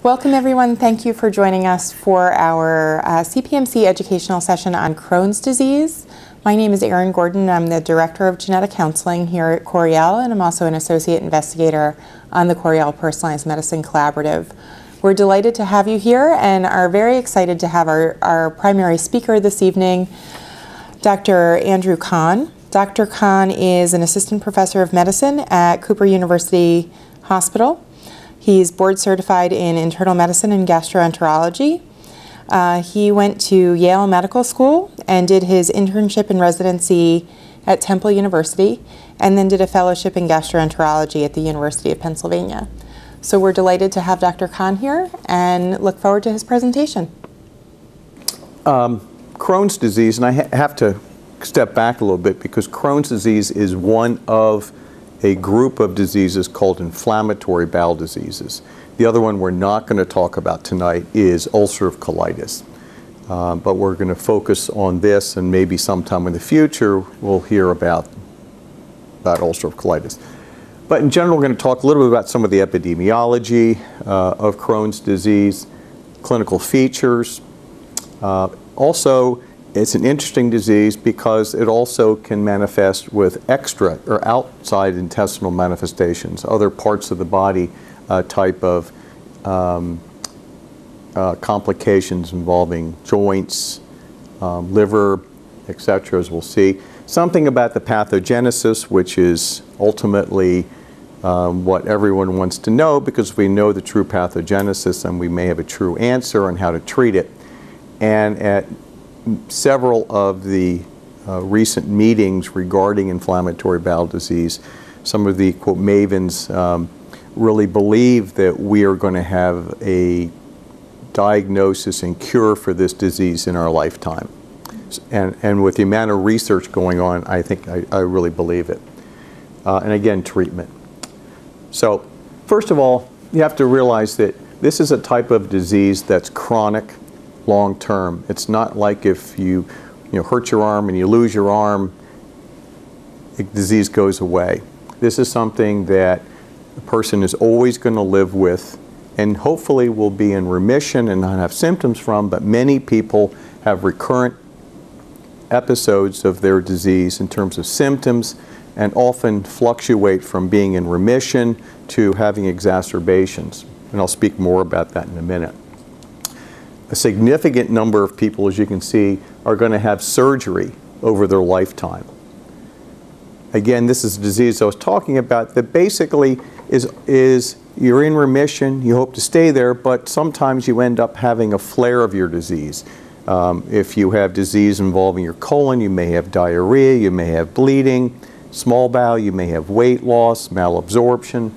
Welcome everyone. Thank you for joining us for our CPMC educational session on Crohn's disease. My name is Erin Gordon. I'm the Director of Genetic Counseling here at Coriell, and I'm also an Associate Investigator on the Coriell Personalized Medicine Collaborative. We're delighted to have you here and are very excited to have our primary speaker this evening, Dr. Andrew Conn. Dr. Conn is an Assistant Professor of Medicine at Cooper University Hospital. He's board certified in internal medicine and gastroenterology. He went to Yale Medical School and did his internship and residency at Temple University, and then did a fellowship in gastroenterology at the University of Pennsylvania. So we're delighted to have Dr. Conn here and look forward to his presentation. Crohn's disease, and I have to step back a little bit because Crohn's disease is one of a group of diseases called inflammatory bowel diseases. The other one we're not going to talk about tonight is ulcerative colitis. But we're going to focus on this, and maybe sometime in the future we'll hear about ulcerative colitis. But in general, we're going to talk a little bit about some of the epidemiology of Crohn's disease, clinical features. Also, it's an interesting disease because it also can manifest with extra or outside intestinal manifestations, other parts of the body type of complications involving joints, liver, etc., as we'll see. Something about the pathogenesis, which is ultimately what everyone wants to know, because if we know the true pathogenesis, then we may have a true answer on how to treat it. And at several of the recent meetings regarding inflammatory bowel disease, some of the, quote, mavens really believe that we are going to have a diagnosis and cure for this disease in our lifetime. And with the amount of research going on, I think I really believe it. And again, treatment. So first of all, you have to realize that this is a type of disease that's chronic, long-term. It's not like if you hurt your arm and you lose your arm, the disease goes away. This is something that a person is always going to live with and hopefully will be in remission and not have symptoms from, but many people have recurrent episodes of their disease in terms of symptoms and often fluctuate from being in remission to having exacerbations. And I'll speak more about that in a minute. A significant number of people, as you can see, are going to have surgery over their lifetime. Again, this is a disease I was talking about that basically is you're in remission, you hope to stay there, but sometimes you end up having a flare of your disease. If you have disease involving your colon, you may have diarrhea, you may have bleeding, small bowel, you may have weight loss, malabsorption.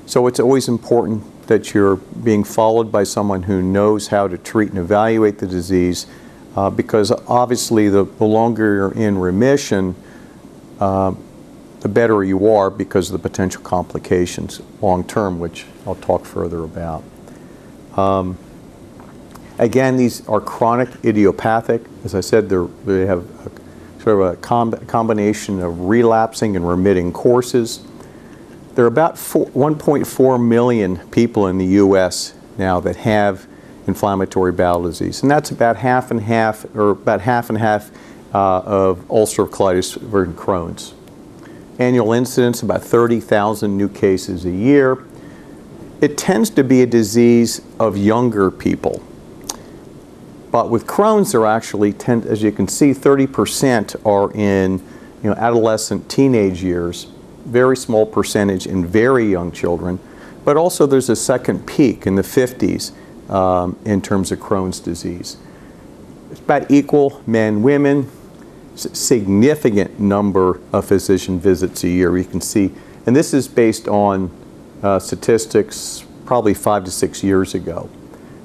So it's always important that you're being followed by someone who knows how to treat and evaluate the disease, because obviously the longer you're in remission, the better you are because of the potential complications long term, which I'll talk further about. Again, these are chronic idiopathic. As I said, they have sort of a combination of relapsing and remitting courses. There are about 1.4 million people in the U.S. now that have inflammatory bowel disease, and that's about half and half, or about half and half of ulcerative colitis versus Crohn's. Annual incidence, about 30,000 new cases a year. It tends to be a disease of younger people. But with Crohn's, there actually as you can see, 30% are in adolescent, teenage years. Very small percentage in very young children, but also there's a second peak in the 50s in terms of Crohn's disease. It's about equal men, women, significant number of physician visits a year. You can see, and this is based on statistics probably 5 to 6 years ago.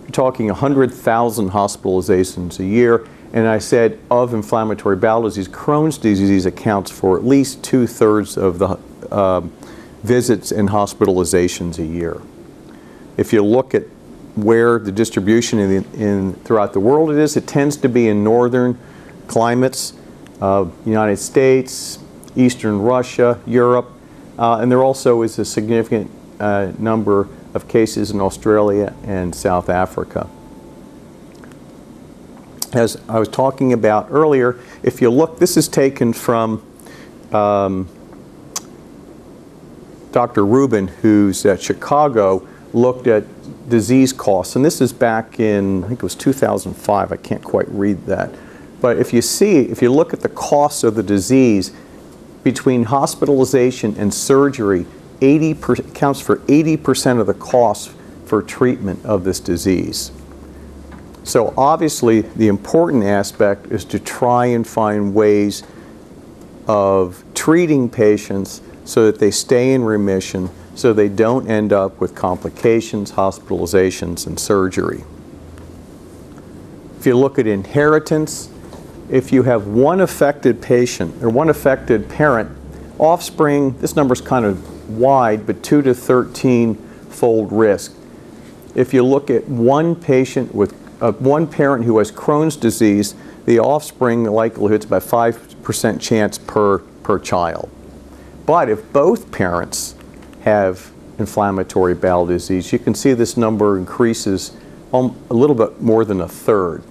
You're talking 100,000 hospitalizations a year. And I said of inflammatory bowel disease, Crohn's disease accounts for at least 2/3 of the visits and hospitalizations a year. If you look at where the distribution throughout the world it tends to be in northern climates, United States, Eastern Russia, Europe, and there also is a significant number of cases in Australia and South Africa. As I was talking about earlier, if you look, this is taken from Dr. Rubin, who's at Chicago, looked at disease costs. And this is back in, I think it was 2005. I can't quite read that. But if you look at the costs of the disease, between hospitalization and surgery, accounts for 80% of the costs for treatment of this disease. So obviously, the important aspect is to try and find ways of treating patients so that they stay in remission, so they don't end up with complications, hospitalizations, and surgery. If you look at inheritance, if you have one affected patient or one affected parent, offspring, this number is kind of wide, but 2 to 13-fold risk. If you look at one patient with one parent who has Crohn's disease, the offspring likelihood is about 5% chance per child. But if both parents have inflammatory bowel disease, you can see this number increases a little bit more than a third.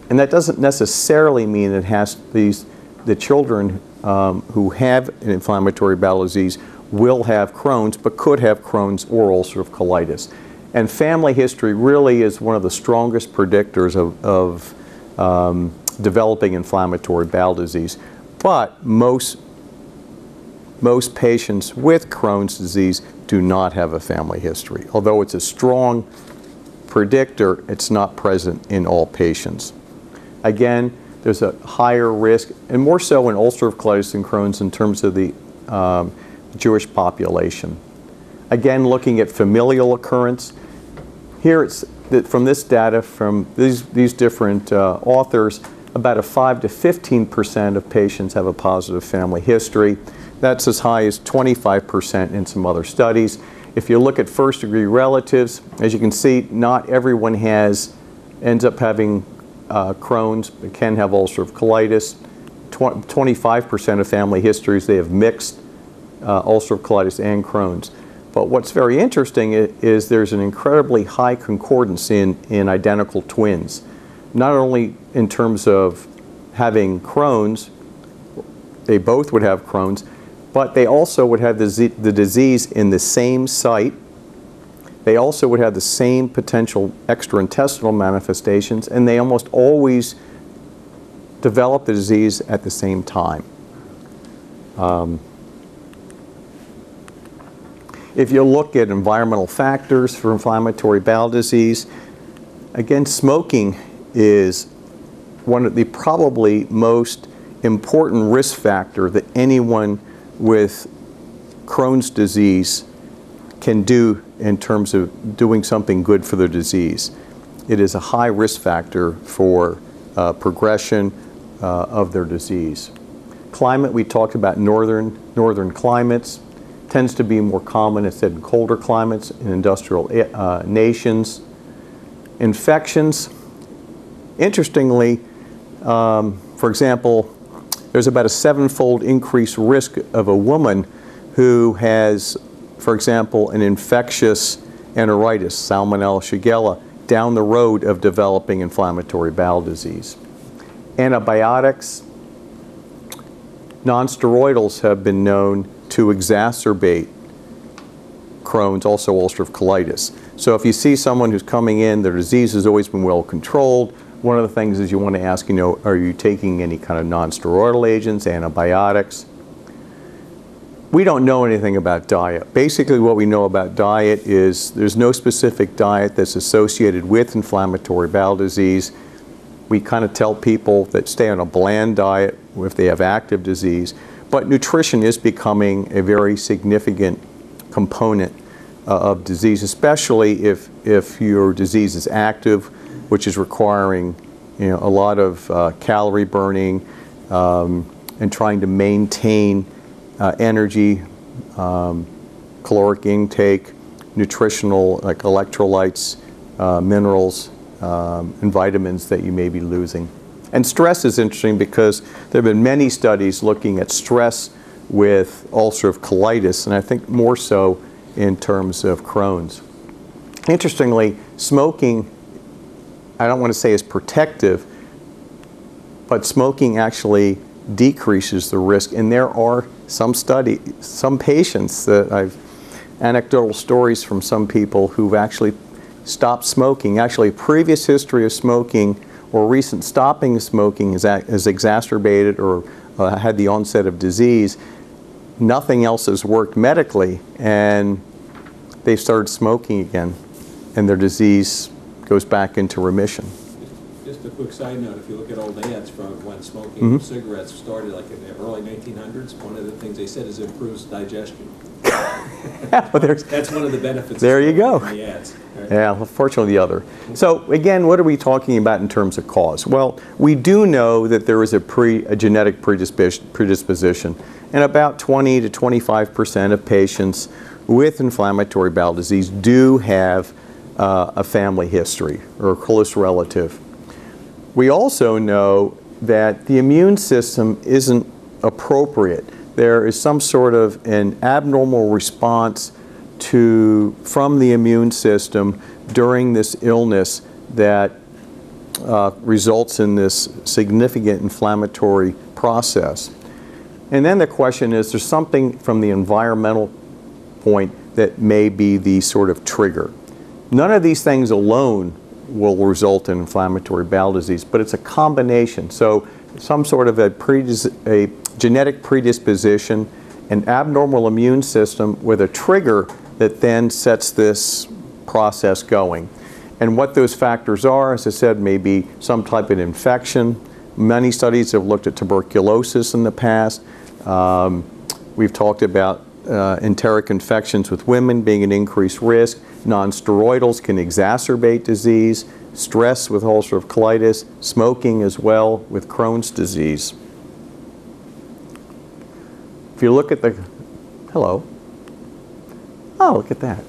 And that doesn't necessarily mean it has the children who have an inflammatory bowel disease will have Crohn's, but could have Crohn's or ulcerative colitis. And family history really is one of the strongest predictors of developing inflammatory bowel disease. But most patients with Crohn's disease do not have a family history. Although it's a strong predictor, it's not present in all patients. Again, there's a higher risk, and more so in ulcerative colitis and Crohn's in terms of the Jewish population. Again, looking at familial occurrence, here it's from this data from these different authors, about a 5 to 15% of patients have a positive family history. That's as high as 25% in some other studies. If you look at first-degree relatives, as you can see, not everyone ends up having Crohn's, but can have ulcerative colitis. 25% of family histories, they have mixed ulcerative colitis and Crohn's. But what's very interesting is there's an incredibly high concordance in identical twins. Not only in terms of having Crohn's, they both would have Crohn's, but they also would have the disease in the same site. They also would have the same potential extraintestinal manifestations, and they almost always develop the disease at the same time. If you look at environmental factors for inflammatory bowel disease, again, smoking is one of the probably most important risk factor that anyone with Crohn's disease can do in terms of doing something good for their disease. It is a high risk factor for progression of their disease. Climate, we talked about northern climates, tends to be more common instead in colder climates in industrial nations. Infections, interestingly, for example, there's about a 7-fold increased risk of a woman who has, for example, an infectious enteritis, Salmonella Shigella, down the road of developing inflammatory bowel disease. Antibiotics, non-steroidals have been known to exacerbate Crohn's, also ulcerative colitis. So if you see someone who's coming in, their disease has always been well controlled, one of the things is you want to ask, are you taking any kind of non-steroidal agents, antibiotics? We don't know anything about diet. Basically what we know about diet is there's no specific diet that's associated with inflammatory bowel disease. We kind of tell people that stay on a bland diet if they have active disease. But nutrition is becoming a very significant component of disease, especially if your disease is active, which is requiring a lot of calorie burning and trying to maintain energy, caloric intake, nutritional, like electrolytes, minerals, and vitamins that you may be losing. And stress is interesting because there have been many studies looking at stress with ulcerative colitis, and I think more so in terms of Crohn's. Interestingly, smoking, I don't want to say is protective, but smoking actually decreases the risk. And there are some patients that anecdotal stories from some people who've actually stopped smoking. Actually, previous history of smoking or recent stopping of smoking is exacerbated or had the onset of disease. Nothing else has worked medically, and they started smoking again, and their disease goes back into remission. Just a quick side note, if you look at old ads from when smoking cigarettes started, like in the early 1900s, one of the things they said is it improves digestion. Yeah, well, that's one of the benefits. There you go. In the ads. Right? Yeah, unfortunately the other. So again, what are we talking about in terms of cause? Well, we do know that there is a genetic predisposition, and about 20 to 25% of patients with inflammatory bowel disease do have a family history or a close relative. We also know that the immune system isn't appropriate. There is some sort of an abnormal response from the immune system during this illness that results in this significant inflammatory process. And then the question is, there's something from the environmental point that may be the sort of trigger. None of these things alone will result in inflammatory bowel disease, but it's a combination. So some sort of a genetic predisposition, an abnormal immune system with a trigger that then sets this process going. And what those factors are, as I said, may be some type of infection. Many studies have looked at tuberculosis in the past. We've talked about enteric infections with women being an increased risk. Non-steroidals can exacerbate disease. Stress with ulcerative colitis. Smoking as well with Crohn's disease. If you look at the, hello. Oh, look at that.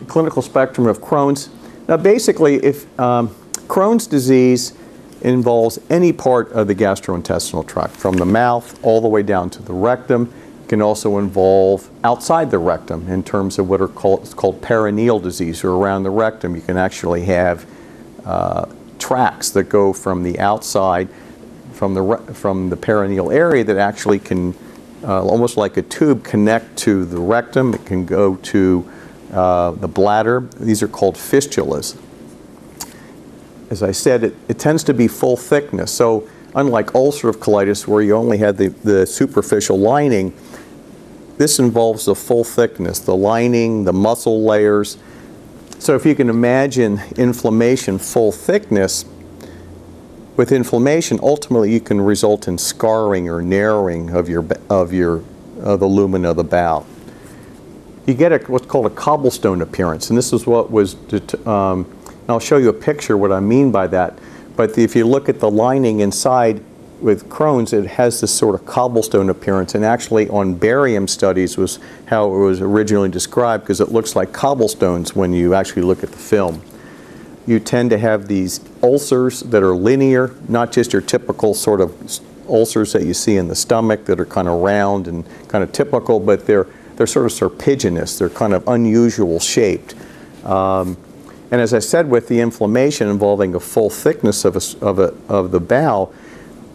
Clinical spectrum of Crohn's. Now basically, if Crohn's disease involves any part of the gastrointestinal tract, from the mouth all the way down to the rectum. It can also involve outside the rectum in terms of what are called perineal disease, or around the rectum. You can actually have tracts that go from the outside, from the perineal area, that actually can, almost like a tube, connect to the rectum. It can go to the bladder. These are called fistulas. As I said, it tends to be full thickness. So unlike ulcerative colitis, where you only had the superficial lining, this involves the full thickness, the lining, the muscle layers. So if you can imagine inflammation, full thickness, with inflammation, ultimately you can result in scarring or narrowing of the lumen of the bowel. You get what's called a cobblestone appearance, and this is what was, I'll show you a picture what I mean by that. But if you look at the lining inside with Crohn's, it has this sort of cobblestone appearance, and actually on barium studies was how it was originally described, because it looks like cobblestones when you actually look at the film. You tend to have these ulcers that are linear, not just your typical sort of ulcers that you see in the stomach that are kind of round and kind of typical, but they're sort of serpiginous. They're kind of unusual shaped. And as I said, with the inflammation involving a full thickness of the bowel,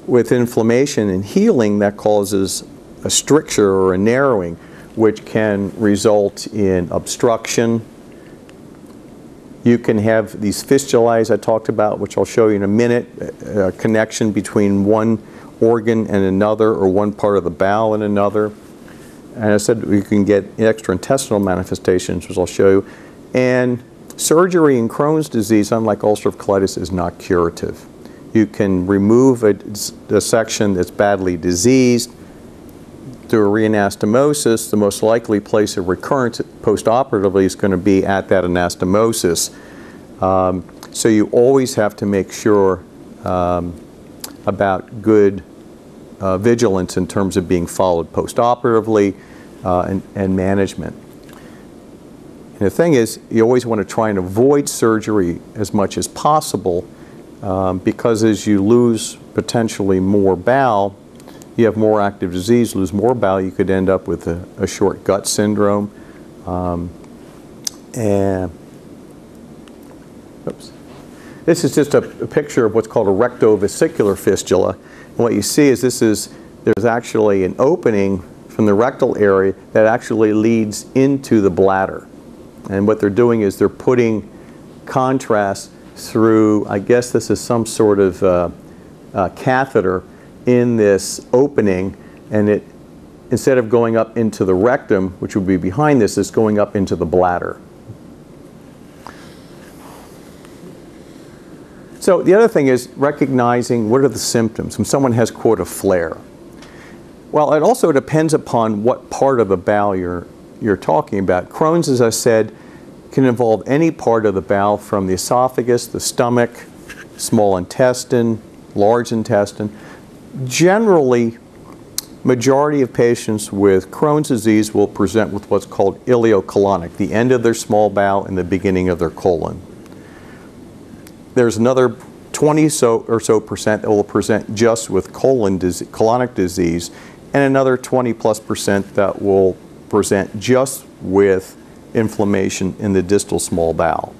with inflammation and healing, that causes a stricture or a narrowing, which can result in obstruction. You can have these fistulae I talked about, which I'll show you in a minute, a connection between one organ and another, or one part of the bowel and another. And I said you can get extraintestinal manifestations, which I'll show you. And surgery in Crohn's disease, unlike ulcerative colitis, is not curative. You can remove a section that's badly diseased, do a reanastomosis. The most likely place of recurrence postoperatively is going to be at that anastomosis. So you always have to make sure about good vigilance in terms of being followed postoperatively and management. And the thing is, you always want to try and avoid surgery as much as possible, because as you lose potentially more bowel, you have more active disease, lose more bowel, you could end up with a short gut syndrome. And oops. This is just a picture of what's called a rectovesicular fistula. And what you see is there's actually an opening from the rectal area that actually leads into the bladder. And what they're doing is they're putting contrast through, I guess this is some sort of catheter in this opening, and it, instead of going up into the rectum, which would be behind this, is going up into the bladder. So the other thing is recognizing what are the symptoms when someone has, quote, a flare. Well, it also depends upon what part of the bowel you're talking about. Crohn's, as I said, can involve any part of the bowel from the esophagus, the stomach, small intestine, large intestine. Generally, majority of patients with Crohn's disease will present with what's called ileocolonic, the end of their small bowel and the beginning of their colon. There's another 20 or so percent that will present just with colonic disease, and another 20+% that will present just with inflammation in the distal small bowel.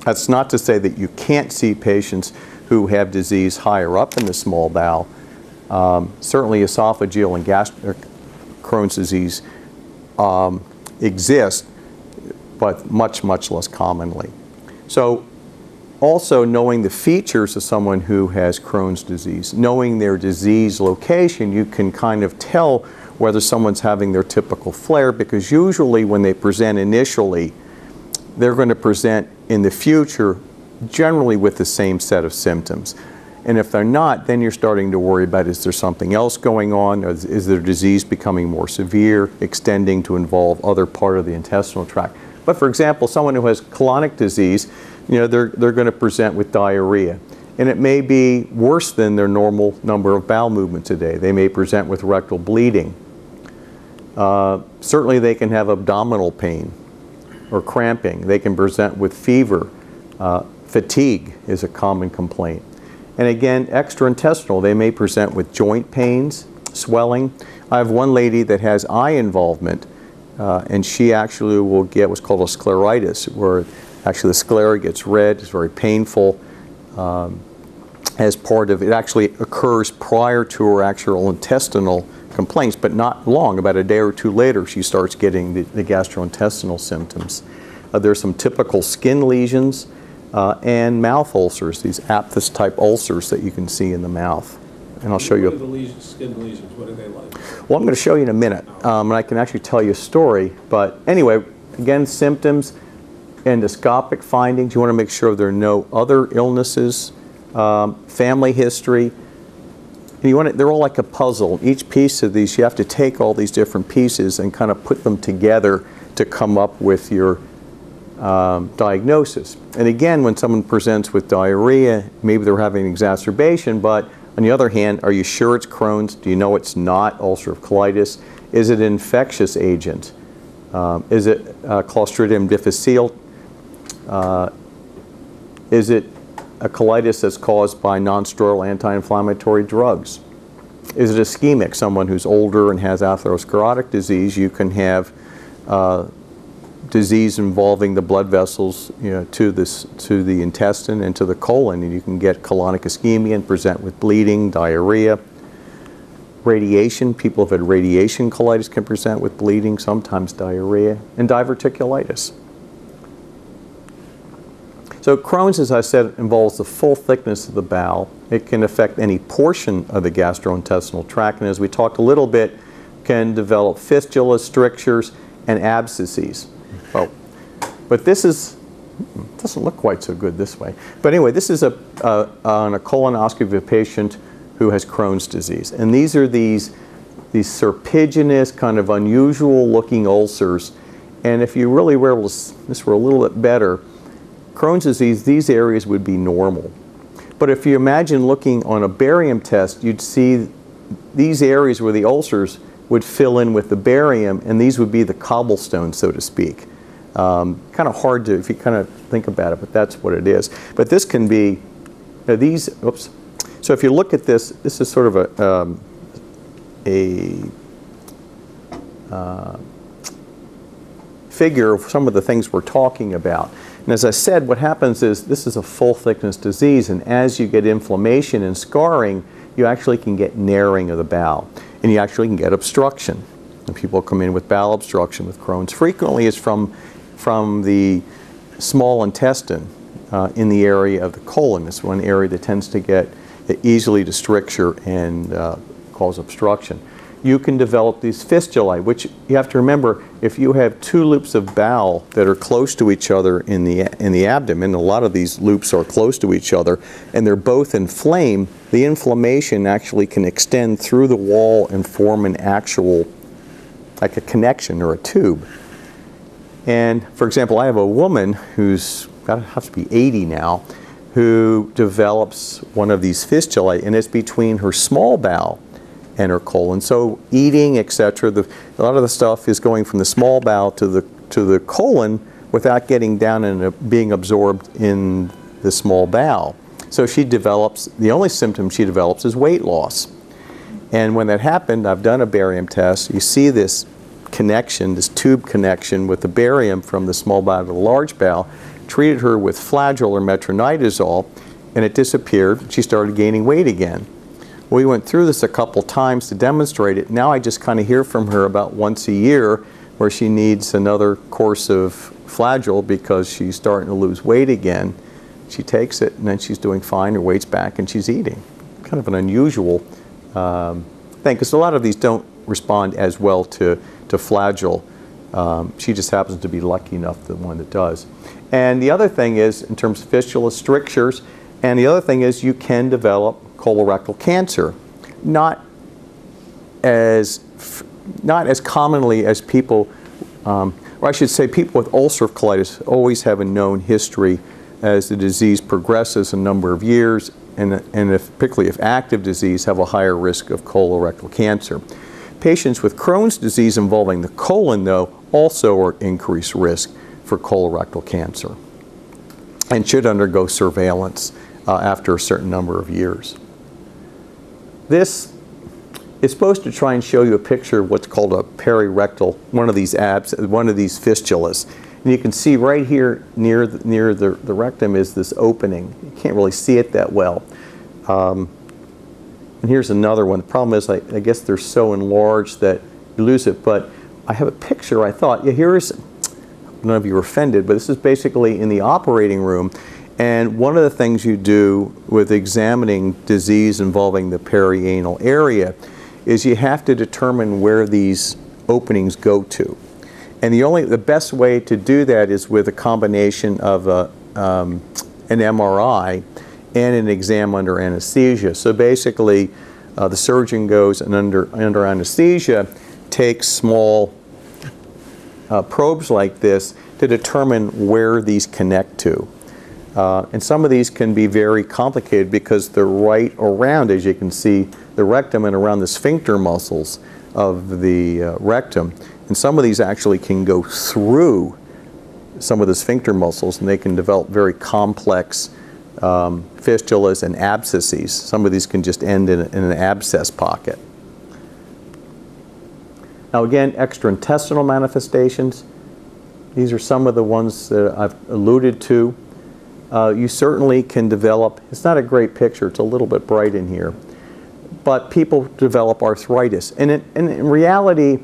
That's not to say that you can't see patients who have disease higher up in the small bowel. Certainly esophageal and gastric Crohn's disease exist, but much, much less commonly. So also knowing the features of someone who has Crohn's disease, knowing their disease location, you can kind of tell whether someone's having their typical flare, because usually when they present initially, they're going to present in the future generally with the same set of symptoms. And if they're not, then you're starting to worry about, is there something else going on? Or is their disease becoming more severe, extending to involve other part of the intestinal tract? But for example, someone who has colonic disease, you know, they're going to present with diarrhea. And it may be worse than their normal number of bowel movements a day. They may present with rectal bleeding. Certainly they can have abdominal pain or cramping. They can present with fever. Fatigue is a common complaint. And again, extraintestinal, they may present with joint pains, swelling. I have one lady that has eye involvement, and she actually will get what's called a scleritis, where actually the sclera gets red, it's very painful. As part of it actually occurs prior to her actual intestinal complaints, but not long, about a day or two later, she starts getting the gastrointestinal symptoms. There's some typical skin lesions and mouth ulcers, these aphthous type ulcers that you can see in the mouth. And I'll show you. What are the lesions, skin lesions, what are they like? Well, I'm going to show you in a minute, and I can actually tell you a story. But anyway, again, symptoms, endoscopic findings. You want to make sure there are no other illnesses, family history. And you want to, they're all like a puzzle. Each piece of these, you have to take all these different pieces and kind of put them together to come up with your diagnosis. And again, when someone presents with diarrhea, maybe they're having an exacerbation, but on the other hand, are you sure it's Crohn's? Do you know it's not ulcerative colitis? Is it an infectious agent? Is it Clostridium difficile? Is it a colitis that's caused by non-steroidal anti-inflammatory drugs? Is it ischemic, someone who's older and has atherosclerotic disease? You can have disease involving the blood vessels, you know, to the intestine and to the colon, and you can get colonic ischemia and present with bleeding, diarrhea. Radiation, people who've had radiation colitis can present with bleeding, sometimes diarrhea, and diverticulitis. So Crohn's, as I said, involves the full thickness of the bowel. It can affect any portion of the gastrointestinal tract, and as we talked a little bit, can develop fistulas, strictures, and abscesses. Oh, but this doesn't look quite so good this way. But anyway, this is on a colonoscopy of a patient who has Crohn's disease. And these are these serpiginous, kind of unusual looking ulcers. And if you really were able to, this were a little bit better, Crohn's disease, these areas would be normal. But if you imagine looking on a barium test, you'd see these areas where the ulcers would fill in with the barium, and these would be the cobblestones, so to speak. Kind of hard to, if you kind of think about it, but that's what it is. But this can be, you know, these, oops. So if you look at this, this is sort of a figure of some of the things we're talking about. And as I said, what happens is this is a full thickness disease, and as you get inflammation and scarring, you actually can get narrowing of the bowel, and you actually can get obstruction. And people come in with bowel obstruction with Crohn's. Frequently it's from the small intestine in the area of the colon. It's one area that tends to get easily to stricture and cause obstruction. You can develop these fistulae, which you have to remember, if you have two loops of bowel that are close to each other in the abdomen, a lot of these loops are close to each other, and they're both inflamed, the inflammation actually can extend through the wall and form an actual, like a connection or a tube. And for example, I have a woman who's got to have to be 80 now, who develops one of these fistulae, and it's between her small bowel and her colon. So eating, etc., a lot of the stuff is going from the small bowel to the colon without getting down and being absorbed in the small bowel. So she develops, the only symptom she develops is weight loss. And when that happened, I've done a barium test. You see this connection, this tube connection with the barium from the small bowel to the large bowel, treated her with Flagyl or metronidazole, and it disappeared. She started gaining weight again. We went through this a couple times to demonstrate it. Now I just kind of hear from her about once a year where she needs another course of Flagyl because she's starting to lose weight again. She takes it and then she's doing fine, her weight's back, and she's eating. Kind of an unusual thing, because a lot of these don't respond as well to Flagyl. She just happens to be lucky enough, the one that does. And the other thing is, in terms of fistula, strictures, and the other thing is you can develop colorectal cancer. Not as commonly as people, or I should say people with ulcerative colitis always have a known history as the disease progresses a number of years, and particularly if active disease, have a higher risk of colorectal cancer. Patients with Crohn's disease involving the colon, though, also are at increased risk for colorectal cancer and should undergo surveillance after a certain number of years. This is supposed to try and show you a picture of what's called a perirectal, one of these fistulas. And you can see right here near the rectum is this opening. You can't really see it that well. And here's another one. The problem is I guess they're so enlarged that you lose it. But I have a picture, I thought, yeah, here's, none of you are offended, but this is basically in the operating room. And one of the things you do with examining disease involving the perianal area is you have to determine where these openings go to. And the best way to do that is with a combination of an MRI and an exam under anesthesia. So basically, the surgeon goes and under anesthesia takes small probes like this to determine where these connect to. And some of these can be very complicated because they're right around, as you can see, the rectum and around the sphincter muscles of the rectum. And some of these actually can go through some of the sphincter muscles, and they can develop very complex fistulas and abscesses. Some of these can just end in an abscess pocket. Now again, extraintestinal manifestations. These are some of the ones that I've alluded to. You certainly can develop, it's not a great picture, it's a little bit bright in here, but people develop arthritis. And in reality,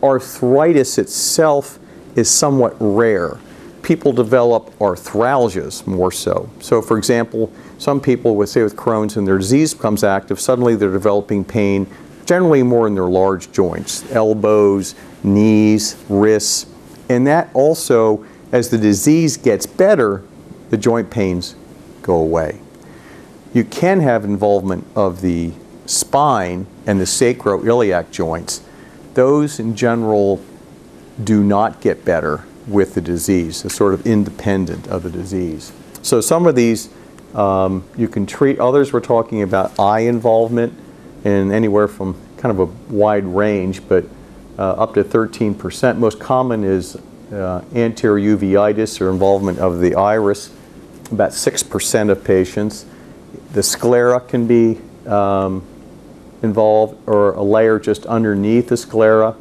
arthritis itself is somewhat rare. People develop arthralgias more so. So for example, some people would say with Crohn's and their disease becomes active, suddenly they're developing pain, generally more in their large joints, elbows, knees, wrists, and that also, as the disease gets better, the joint pains go away. You can have involvement of the spine and the sacroiliac joints. Those in general do not get better with the disease. They're sort of independent of the disease. So some of these you can treat. Others we're talking about eye involvement in anywhere from kind of a wide range, but up to 13%. Most common is anterior uveitis or involvement of the iris, about 6% of patients. The sclera can be involved, or a layer just underneath the sclera.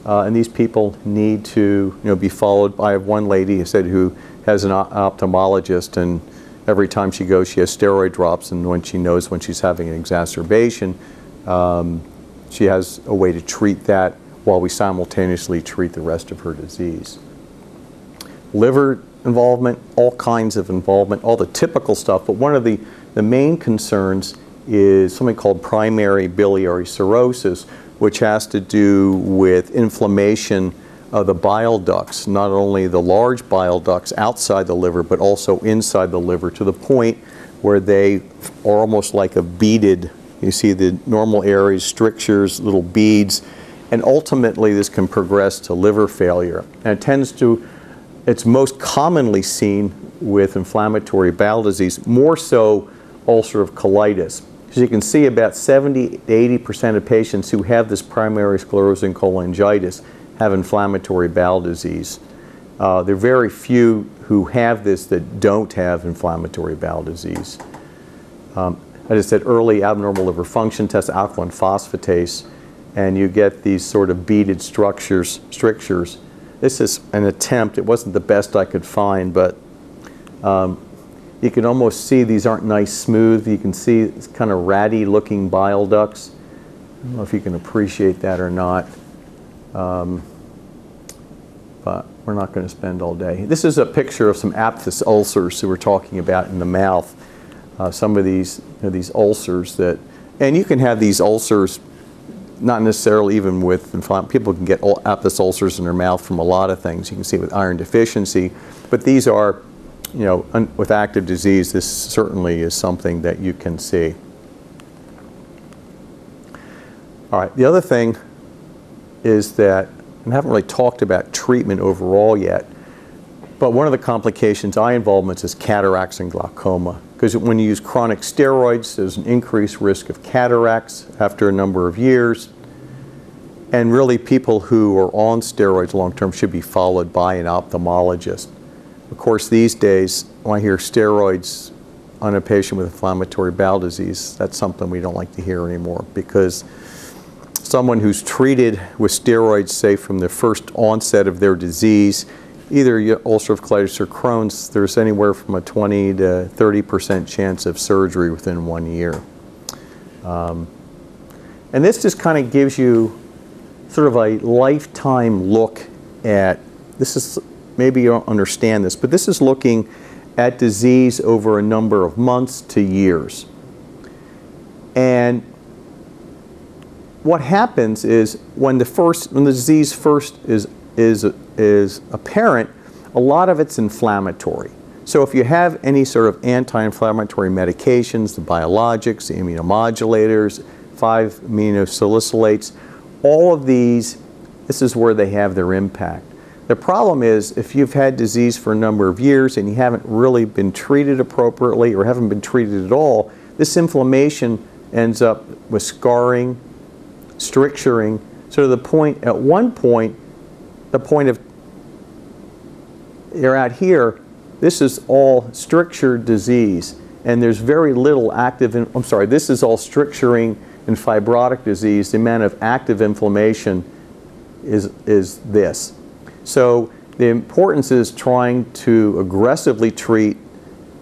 and these people need to be followed. I have one lady who said who has an ophthalmologist, and every time she goes she has steroid drops, and when she knows when she's having an exacerbation, she has a way to treat that while we simultaneously treat the rest of her disease. Liver involvement, all kinds of involvement, all the typical stuff, but one of the main concerns is something called primary biliary cirrhosis, which has to do with inflammation of the bile ducts, not only the large bile ducts outside the liver, but also inside the liver, to the point where they are almost like a beaded, you see the normal areas, strictures, little beads, and ultimately this can progress to liver failure. And it tends to, it's most commonly seen with inflammatory bowel disease, more so ulcerative colitis. As you can see, about 70 to 80% of patients who have this primary sclerosing cholangitis have inflammatory bowel disease. There are very few who have this that don't have inflammatory bowel disease. As I said, early abnormal liver function test, alkaline phosphatase, and you get these sort of beaded strictures. This is an attempt. It wasn't the best I could find, but you can almost see these aren't nice smooth. You can see it's kind of ratty looking bile ducts. I don't know if you can appreciate that or not, but we're not going to spend all day. This is a picture of some aphthous ulcers that we're talking about in the mouth. Some of these ulcers that, and you can have these ulcers not necessarily even with inflammation. People can get aphthous ulcers in their mouth from a lot of things. You can see with iron deficiency, but these are, with active disease, this certainly is something that you can see. All right, the other thing is that, I haven't really talked about treatment overall yet, but one of the complications, eye involvements, is cataracts and glaucoma. Because when you use chronic steroids, there's an increased risk of cataracts after a number of years. And really, people who are on steroids long-term should be followed by an ophthalmologist. Of course, these days, when I hear steroids on a patient with inflammatory bowel disease, that's something we don't like to hear anymore, because someone who's treated with steroids, say from the first onset of their disease, either ulcerative colitis or Crohn's, there's anywhere from a 20 to 30% chance of surgery within 1 year. And this just kind of gives you sort of a lifetime look at, this is, maybe you don't understand this, but this is looking at disease over a number of months to years. And what happens is when the disease first is apparent, a lot of it's inflammatory. So if you have any sort of anti-inflammatory medications, the biologics, the immunomodulators, 5-aminosalicylates, all of these, this is where they have their impact. The problem is if you've had disease for a number of years and you haven't really been treated appropriately or haven't been treated at all, this inflammation ends up with scarring, stricturing, so to the point, at one point, the point of, you're out here, this is all stricture disease, and there's very little active, I'm sorry, this is all stricturing and fibrotic disease. The amount of active inflammation is this. So the importance is trying to aggressively treat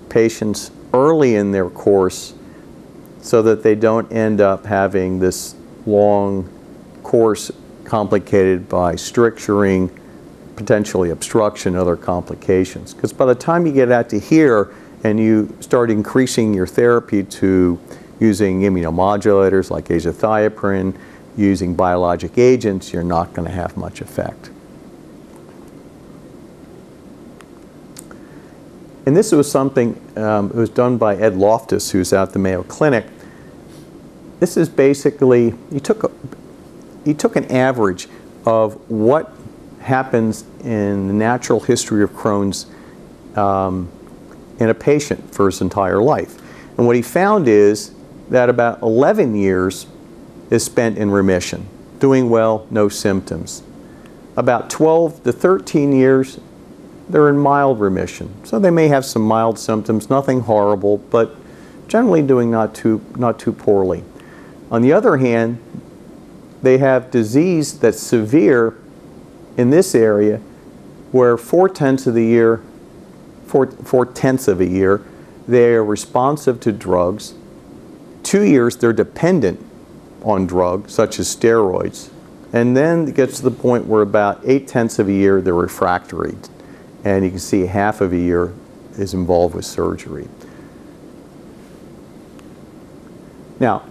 patients early in their course so that they don't end up having this long course complicated by stricturing, potentially obstruction, other complications. Because by the time you get out to here and you start increasing your therapy to using immunomodulators like azathioprine, using biologic agents, you're not going to have much effect. And this was something it was done by Ed Loftus, who's at the Mayo Clinic. This is basically, he took an average of what happens in the natural history of Crohn's in a patient for his entire life. And what he found is that about 11 years is spent in remission, doing well, no symptoms. About 12 to 13 years, they're in mild remission. So they may have some mild symptoms, nothing horrible, but generally doing not too poorly. On the other hand, they have disease that's severe in this area where 4/10 of the year, 4/10 of a year, they are responsive to drugs. 2 years, they're dependent on drugs, such as steroids. And then it gets to the point where about 8/10 of a year, they're refractory. And you can see half of a year is involved with surgery. Now,